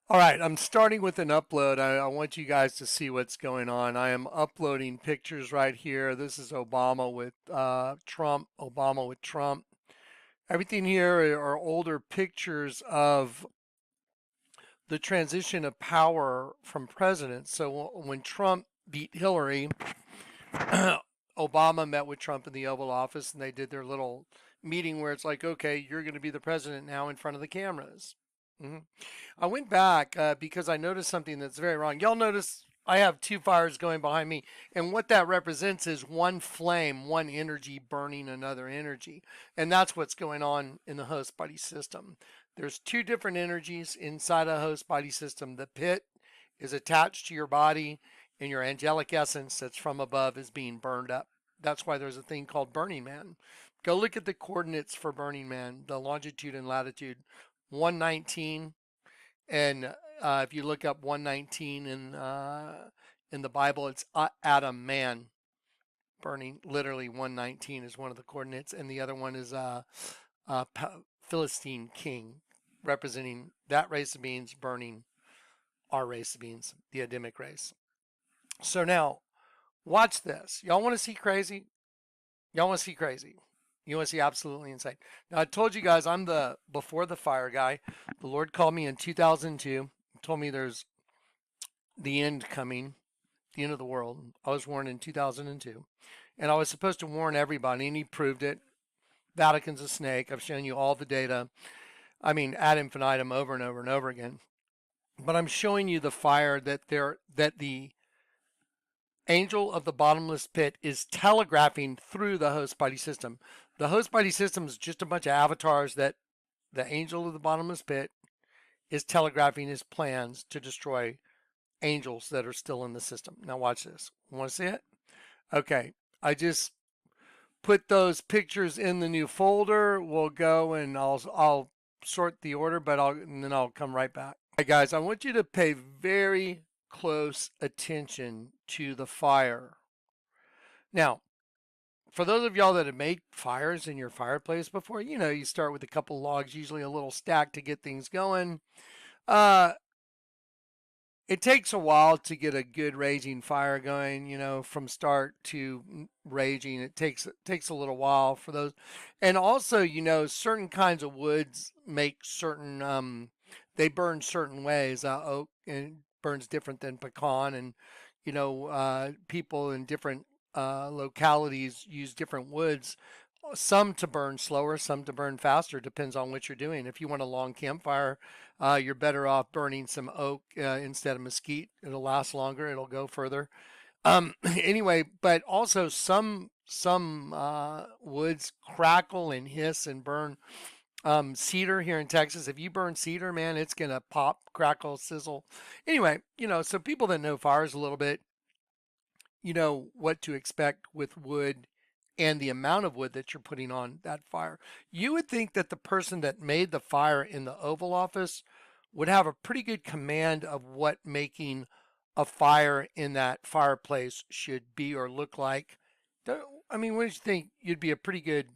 All right, I'm starting with an upload. I want you guys to see what's going on. I am uploading pictures right here. This is Obama with Trump, Obama with Trump. Everything here are older pictures of the transition of power from presidents. So when Trump beat Hillary, Obama met with Trump in the Oval Office and they did their little meeting where it's like, okay, you're going to be the president now in front of the cameras. I went back because I noticed something that's very wrong. Y'all notice I have two fires going behind me, and what that represents is one flame, one energy burning another energy, and that's what's going on in the host body system. There's two different energies inside a host body system. The pit is attached to your body, and your angelic essence that's from above is being burned up. That's why there's a thing called Burning Man. Go look at the coordinates for Burning Man, the longitude and latitude. 119, and if you look up 119 in the Bible, it's Adam man burning. Literally 119 is one of the coordinates, and the other one is Philistine king, representing that race of beings burning our race of beings, the Adamic race. So now watch this. Y'all want to see crazy? Y'all want to see crazy? You want to see absolutely insane. Now, I told you guys I'm the before the fire guy. The Lord called me in 2002, told me there's the end coming, the end of the world. I was warned in 2002, and I was supposed to warn everybody, and he proved it. Vatican's a snake. I've shown you all the data. I mean, ad infinitum, over and over and over again. But I'm showing you the fire that the angel of the bottomless pit is telegraphing through the host body system. The host body system is just a bunch of avatars that the angel of the bottomless pit is telegraphing his plans to destroy angels that are still in the system. Now watch this. Want to see it? Okay. I just put those pictures in the new folder. We'll go and I'll sort the order, but then I'll come right back. All right, guys, I want you to pay very close attention to the fire. Now, for those of y'all that have made fires in your fireplace before, you know, you start with a couple logs, usually a little stack to get things going. It takes a while to get a good raging fire going, you know, from start to raging. It takes a little while for those. And also, you know, certain kinds of woods make certain, they burn certain ways. Oak and burns different than pecan, and you know, people in different localities use different woods, some to burn slower, some to burn faster, depends on what you're doing. If you want a long campfire, you're better off burning some oak instead of mesquite. It'll last longer, it'll go further. Anyway, but also some woods crackle and hiss and burn. Cedar here in Texas, if you burn cedar, man, it's gonna pop, crackle, sizzle. Anyway, you know, so people that know fires a little bit, you know what to expect with wood and the amount of wood that you're putting on that fire. You would think that the person that made the fire in the Oval Office would have a pretty good command of what making a fire in that fireplace should be or look like. I mean, wouldn't you think you'd be a pretty good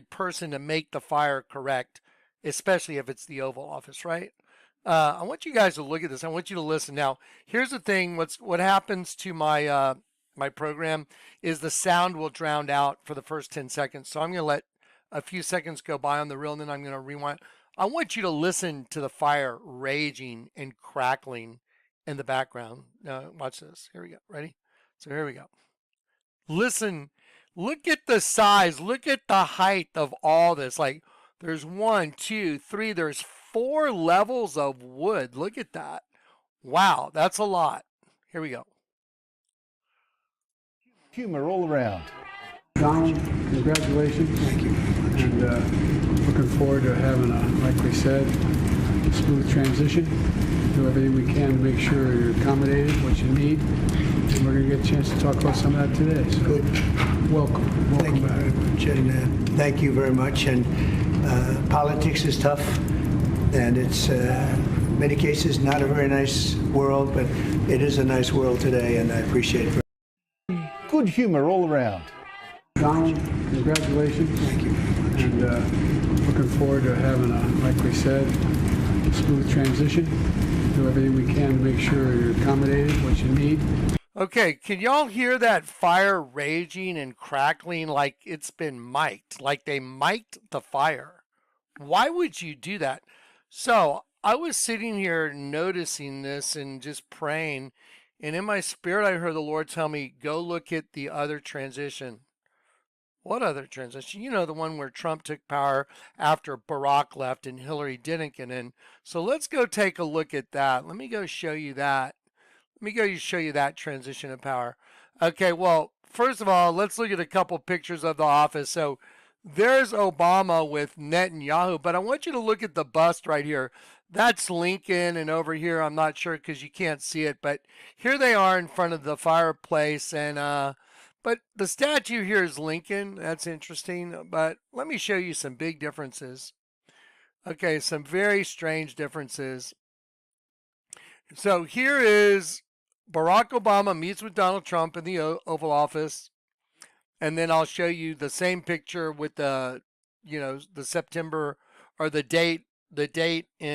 person to make the fire correct, especially if it's the Oval Office, right? I want you guys to look at this. I want you to listen. Now, here's the thing. What happens to my my program is the sound will drown out for the first 10 seconds. So I'm going to let a few seconds go by on the reel, and then I'm going to rewind. I want you to listen to the fire raging and crackling in the background. Now, watch this. Here we go. Ready? So here we go. Listen. Look at the size. Look at the height of all this. Like, there's 1, 2, 3. There's 4 levels of wood. Look at that. Wow, that's a lot. Here we go. Humor all around. Donald, congratulations. Thank you. And looking forward to having like we said, smooth transition. Do everything we can to make sure you're accommodated, what you need. And we're going to get a chance to talk about some of that today. So Good. Welcome Thank you back. very much. And thank you very much. And politics is tough, and it's in many cases not a very nice world, but it is a nice world today, and I appreciate it. Good humor all around. Donald, congratulations. Thank you. And looking forward to having like we said, smooth transition. Do everything we can to make sure you're accommodated, what you need. Okay, can y'all hear that fire raging and crackling like it's been mic'd, like they mic'd the fire? Why would you do that? So I was sitting here noticing this and just praying, and in my spirit I heard the Lord tell me, go look at the other transition. What other transition? You know, the one where Trump took power after Barack left and Hillary didn't get in. So let's go take a look at that. Let me go show you that. Let me go show you that transition of power. Okay, well, first of all, let's look at a couple pictures of the office. So there's Obama with Netanyahu, but I want you to look at the bust right here. That's Lincoln, and over here, I'm not sure because you can't see it, but here they are in front of the fireplace, and but the statue here is Lincoln. That's interesting, but let me show you some big differences. Okay, some very strange differences. So here is Barack Obama meets with Donald Trump in the Oval Office, and then I'll show you the same picture with the, the September or the date in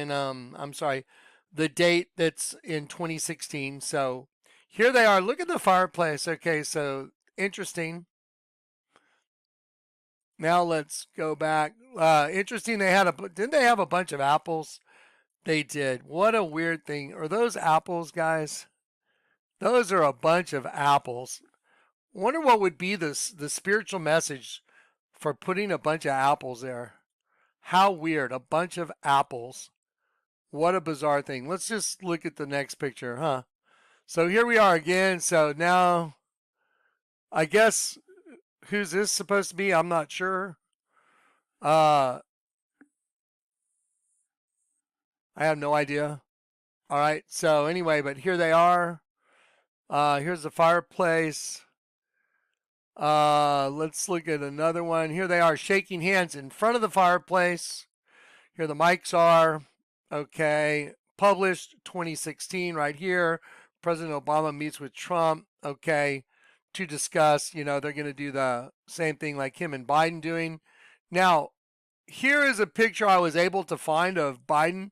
the date that's in 2016. So here they are. Look at the fireplace. Okay, so interesting. Now let's go back. Interesting. Didn't they have a bunch of apples? They did. What a weird thing. Are those apples, guys? Those are a bunch of apples. Wonder what would be the spiritual message for putting a bunch of apples there. How weird. A bunch of apples. What a bizarre thing. Let's just look at the next picture, huh? So here we are again. So now, I guess, who's this supposed to be? I'm not sure. I have no idea. All right. So anyway, but here they are. Here's the fireplace. Let's look at another one. Here they are shaking hands in front of the fireplace. Here the mics are. Okay. Published 2016 right here. President Obama meets with Trump. Okay. To discuss, they're going to do the same thing like him and Biden doing. Now, here is a picture I was able to find of Biden.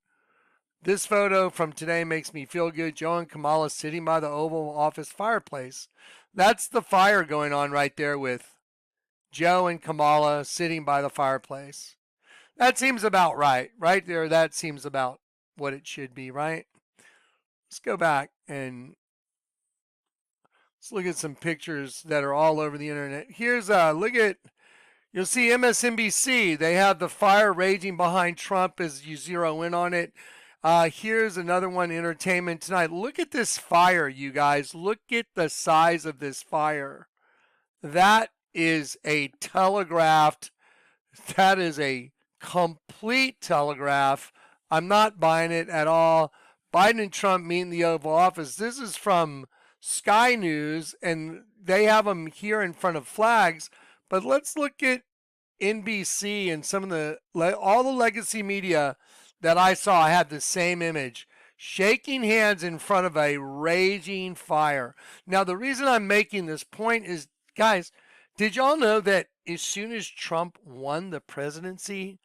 This photo from today makes me feel good. Joe and Kamala sitting by the Oval Office fireplace. That's the fire going on right there with Joe and Kamala sitting by the fireplace. That seems about right. Right there, that seems about what it should be, right? Let's go back and let's look at some pictures that are all over the internet. Here's you'll see MSNBC. They have the fire raging behind Trump as you zero in on it. Here's another one, Entertainment Tonight. Look at this fire, you guys. Look at the size of this fire. That is a telegraphed. That is a complete telegraph. I'm not buying it at all. Biden and Trump meet in the Oval Office. This is from Sky News, and they have them here in front of flags. But let's look at NBC and all the legacy media that I saw. I had the same image, shaking hands in front of a raging fire. Now, the reason I'm making this point is, guys, did y'all know that as soon as Trump won the presidency,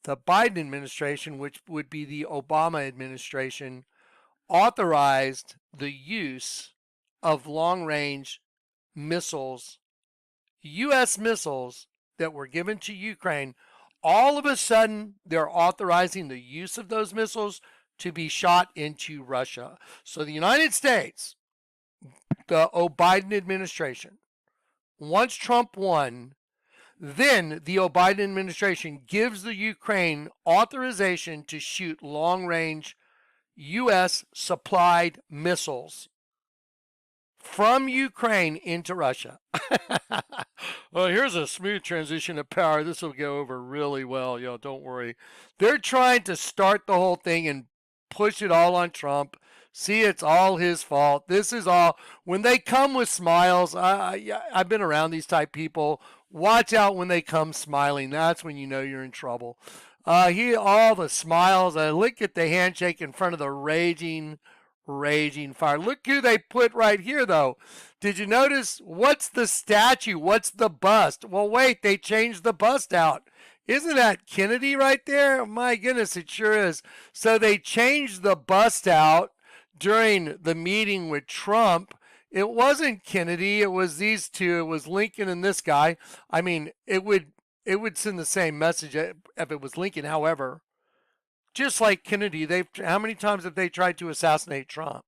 the Biden administration, which would be the Obama administration, authorized the use of long-range missiles, U.S. missiles that were given to Ukraine. All of a sudden, they're authorizing the use of those missiles to be shot into Russia. So the United States, the Biden administration, once Trump won, then the Biden administration gives the Ukraine authorization to shoot long-range U.S. supplied missiles from Ukraine into Russia. Well, here's a smooth transition of power. This will go over really well, y'all. Don't worry. They're trying to start the whole thing and push it all on Trump. See, it's all his fault. This is all. When they come with smiles, I've been around these type people. Watch out when they come smiling. That's when you know you're in trouble. All the smiles. Look at the handshake in front of the raging fire. Look who they put right here, though. Did you notice what's the statue? What's the bust? Well, wait, they changed the bust out. Isn't that Kennedy right there? My goodness, it sure is. So they changed the bust out during the meeting with Trump. It wasn't Kennedy, it was these two. It was Lincoln and this guy. I mean, it would send the same message if it was Lincoln. However, just like Kennedy, how many times have they tried to assassinate Trump?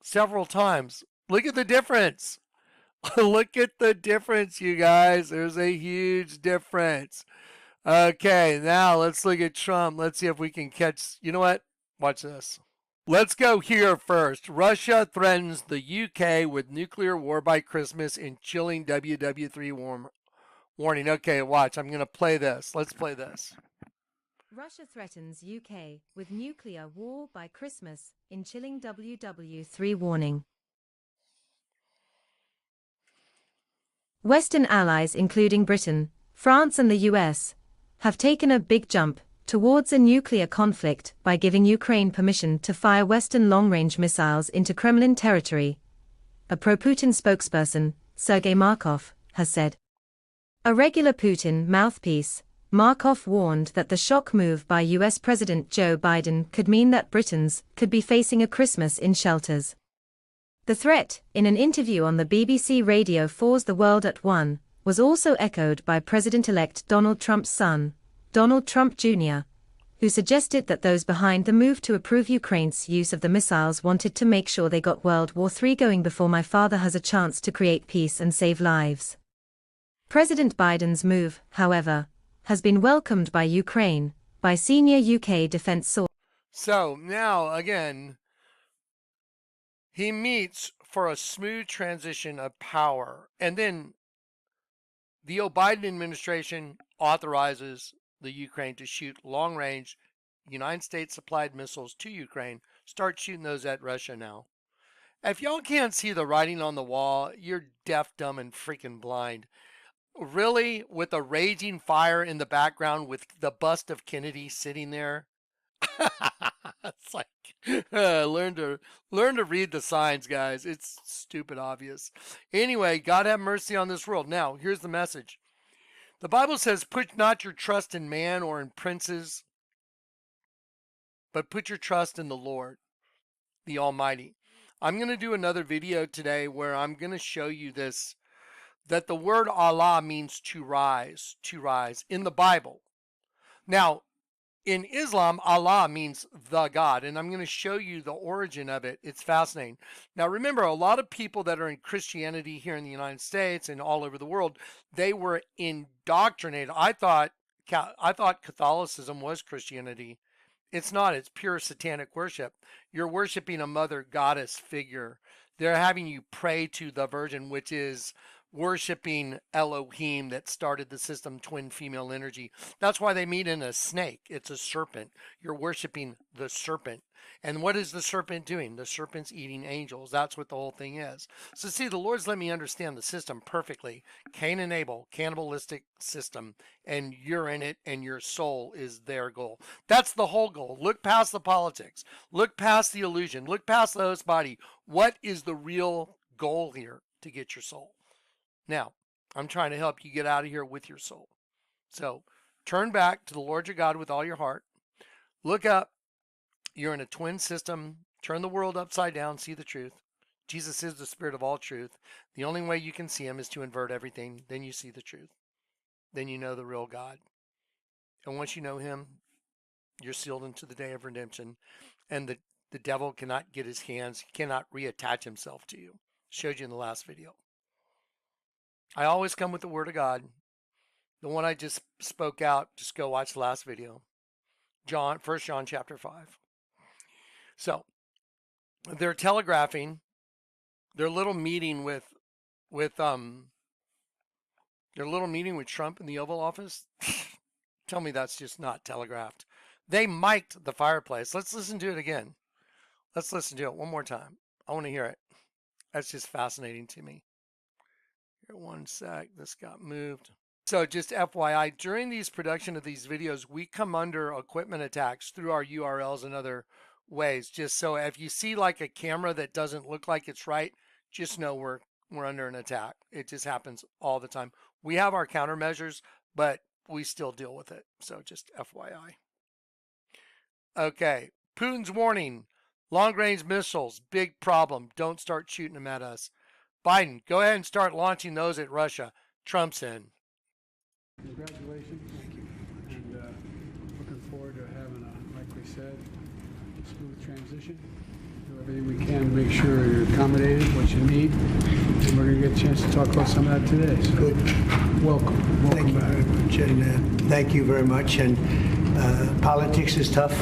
Several times. Look at the difference. Look at the difference, you guys. There's a huge difference. Okay, now let's look at Trump. Let's see if we can catch. You know what? Watch this. Let's go here first. Russia threatens the UK with nuclear war by Christmas in chilling WW3 warning. Okay, watch. I'm going to play this. Let's play this. Russia threatens UK with nuclear war by Christmas in chilling WW3 warning. Western allies, including Britain, France and the US, have taken a big jump towards a nuclear conflict by giving Ukraine permission to fire Western long-range missiles into Kremlin territory, a pro-Putin spokesperson, Sergei Markov, has said. A regular Putin mouthpiece, Markov warned that the shock move by US President Joe Biden could mean that Britons could be facing a Christmas in shelters. The threat, in an interview on the BBC Radio 4's The World at One, was also echoed by President-elect Donald Trump's son, Donald Trump Jr., who suggested that those behind the move to approve Ukraine's use of the missiles wanted to make sure they got World War III going before my father has a chance to create peace and save lives. President Biden's move, however, has been welcomed by Ukraine, by senior UK defense sources. So now, again, he meets for a smooth transition of power. And then the Biden administration authorizes the Ukraine to shoot long-range United States-supplied missiles to Ukraine. Start shooting those at Russia now. If y'all can't see the writing on the wall, you're deaf, dumb, and freaking blind. Really, with a raging fire in the background with the bust of Kennedy sitting there? It's like, learn to read the signs, guys. It's stupid obvious. Anyway, God have mercy on this world. Now, here's the message. The Bible says, put not your trust in man or in princes, but put your trust in the Lord, the Almighty. I'm going to do another video today where I'm going to show you this, that the word Allah means to rise in the Bible. Now, in Islam, Allah means the God, and I'm going to show you the origin of it. It's fascinating. Now, remember, a lot of people that are in Christianity here in the United States and all over the world, they were indoctrinated. I thought Catholicism was Christianity. It's not. It's pure satanic worship. You're worshiping a mother goddess figure. They're having you pray to the Virgin, which is worshiping Elohim that started the system, twin female energy. That's why they meet in a snake. It's a serpent. You're worshiping the serpent. And what is the serpent doing? The serpent's eating angels. That's what the whole thing is. So see, the Lord's let me understand the system perfectly. Cain and Abel, cannibalistic system, and you're in it, and your soul is their goal. That's the whole goal. Look past the politics. Look past the illusion. Look past the host body. What is the real goal here? To get your soul. Now, I'm trying to help you get out of here with your soul. So, turn back to the Lord your God with all your heart. Look up. You're in a twin system. Turn the world upside down. See the truth. Jesus is the spirit of all truth. The only way you can see him is to invert everything. Then you see the truth. Then you know the real God. And once you know him, you're sealed into the day of redemption. And the devil cannot get his hands. He cannot reattach himself to you. Showed you in the last video. I always come with the word of God. The one I just spoke out, just go watch the last video. 1 John chapter 5. So, they're telegraphing their little meeting with Trump in the Oval Office. Tell me that's just not telegraphed. They mic'd the fireplace. Let's listen to it again. Let's listen to it one more time. I want to hear it. That's just fascinating to me. Here, one sec, this got moved. So just FYI, during these production of these videos, we come under equipment attacks through our URLs and other ways. Just so if you see like a camera that doesn't look like it's right, just know we're under an attack. It just happens all the time. We have our countermeasures, but we still deal with it. So just FYI. Okay. Putin's warning. Long-range missiles, big problem. Don't start shooting them at us. Biden, go ahead and start launching those at Russia. Trump's in. Congratulations. Thank you. And looking forward to having a, like we said, smooth transition. Do everything we can to make sure you're accommodated, what you need. And we're going to get a chance to talk about some of that today. So Good. welcome. Thank you Welcome very back. much. And thank you very much. And politics is tough.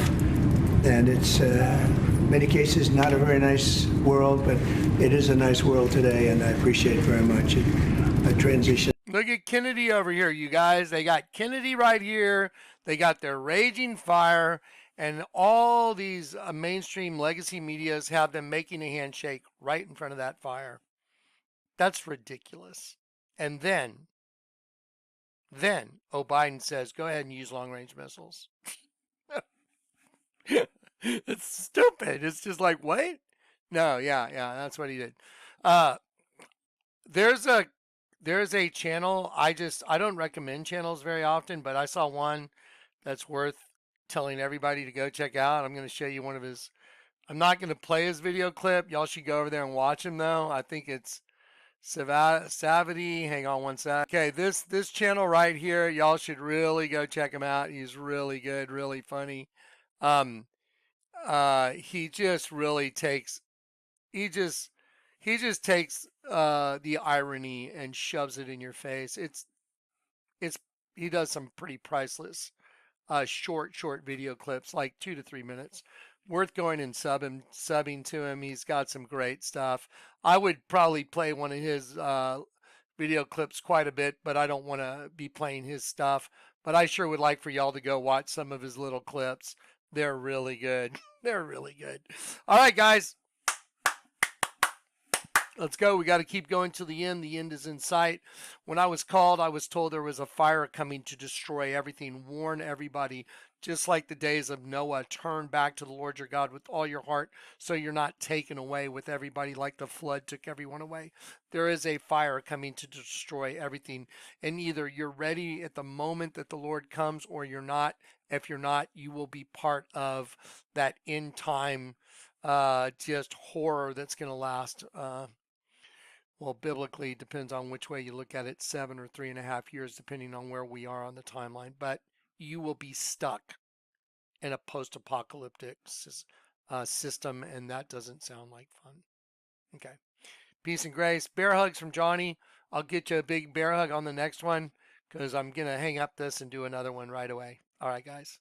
And it's, many cases, not a very nice world, but it is a nice world today. And I appreciate very much a transition. Look at Kennedy over here, you guys. They got Kennedy right here. They got their raging fire. And all these mainstream legacy medias have them making a handshake right in front of that fire. That's ridiculous. And then, Biden says, go ahead and use long-range missiles. It's stupid. It's just like, what? No, yeah, that's what he did. There's a channel. I don't recommend channels very often, but I saw one that's worth telling everybody to go check out. I'm going to show you one of his. I'm not going to play his video clip. Y'all should go over there and watch him though. I think it's Savity. Hang on one sec. Okay, this channel right here, y'all should really go check him out. He's really good, really funny. He just really takes. He just takes the irony and shoves it in your face. He does some pretty priceless short video clips, like 2 to 3 minutes. Worth going and subbing to him. He's got some great stuff. I would probably play one of his video clips quite a bit, but I don't want to be playing his stuff. But I sure would like for y'all to go watch some of his little clips. They're really good. They're really good. All right, guys. Let's go. We got to keep going till the end. The end is in sight. When I was called, I was told there was a fire coming to destroy everything. Warn everybody, just like the days of Noah. Turn back to the Lord your God with all your heart so you're not taken away with everybody like the flood took everyone away. There is a fire coming to destroy everything. And either you're ready at the moment that the Lord comes or you're not. If you're not, you will be part of that end time just horror that's going to last. Well, biblically, depends on which way you look at it, 7 or 3.5 years, depending on where we are on the timeline. But you will be stuck in a post-apocalyptic system, and that doesn't sound like fun. Okay. Peace and grace. Bear hugs from Johnny. I'll get you a big bear hug on the next one because I'm going to hang up this and do another one right away. All right, guys.